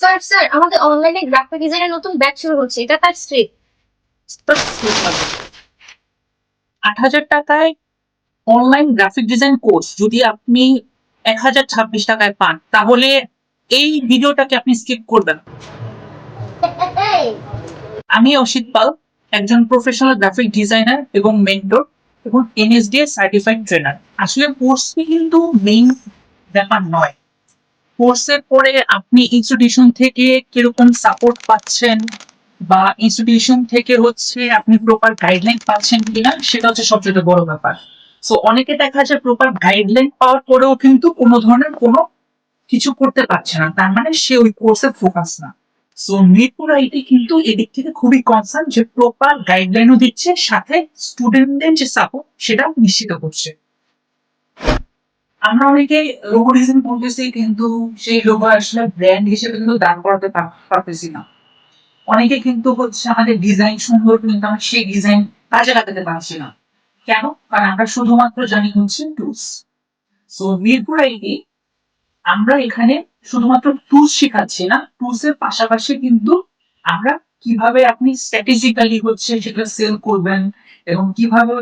Sir sir আমাদের অনলাইনে graphic ডিজাইনের নতুন ব্যাচ শুরু হচ্ছে, এটা তার স্ট্রিট। 8,000 টাকায় অনলাইন গ্রাফিক ডিজাইন কোর্স যদি আপনি 1,026 টাকায় পান, তাহলে এই ভিডিওটাকে আপনি স্কিপ করবেন। আমি অসিত পাল, একজন প্রফেশনাল গ্রাফিক ডিজাইনার এবং মেন্টর এবং এনএসডিএ সার্টিফাইড ট্রেনার। আসলে কোর্সটি কিন্তু মেইন ব্যাপার নয়। কোর্সের পরে আপনি ইনস্টিটিউশন থেকে কিরকম সাপোর্ট পাচ্ছেন বা ইনস্টিটিউশন থেকে আপনি প্রপার গাইডলাইন পাচ্ছেন কিনা, সেটা হচ্ছে সবচেয়ে বড় ব্যাপার। সো অনেকে দেখা যায় প্রপার গাইডলাইন পাওয়ার পরেও কিন্তু কোনো ধরনের কোনো কিছু করতে পারছে না, তার মানে সে ওই কোর্সে ফোকাস না। সো মিরপুর আইটি কিন্তু এদিক থেকে খুবই কনসার্ন যে প্রপার গাইডলাইনও দিচ্ছে, সাথে স্টুডেন্টদের যে সাপোর্ট সেটা নিশ্চিত করছে। আমরা অনেকে লোগো ডিজাইন করতেছি, কিন্তু সেই লোগো আসলে ব্র্যান্ড হিসেবে কিন্তু দান করাতে পারতেছি না। অনেকে কিন্তু আমাদের ডিজাইন সুন্দর, কিন্তু আমরা সেই ডিজাইন কাজে লাগাতে পারছি না। কেন? কারণ আমরা শুধুমাত্র জানি টুলস। সো মিরপুর আইটি আমরা এখানে শুধুমাত্র টুলস শেখাচ্ছি না, টুলস এর পাশাপাশি কিন্তু আমরা কিভাবে আপনি স্ট্র্যাটেজিক্যালি সেটা সেল করবেন এবং কিভাবে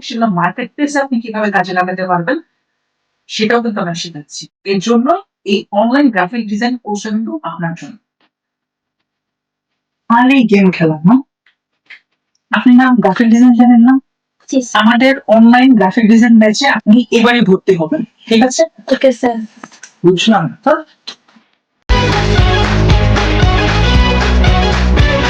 সেটা মার্কেট প্লেসে আপনি কিভাবে কাজে লাগাতে পারবেন, সেটাও কিন্তু আমরা শেখাচ্ছি। এর জন্য এই অনলাইন গ্রাফিক ডিজাইন কোর্স কিন্তু আপনার জন্য। আর এই গেম খেলা না, আপনি না গ্রাফিক ডিজাইন জানেন না, জি স্যার। আমাদের অনলাইন গ্রাফিক ডিজাইন ব্যাচে আপনি এবারে ভর্তি হবেন, ঠিক আছে? Okay sir. বুঝলাম।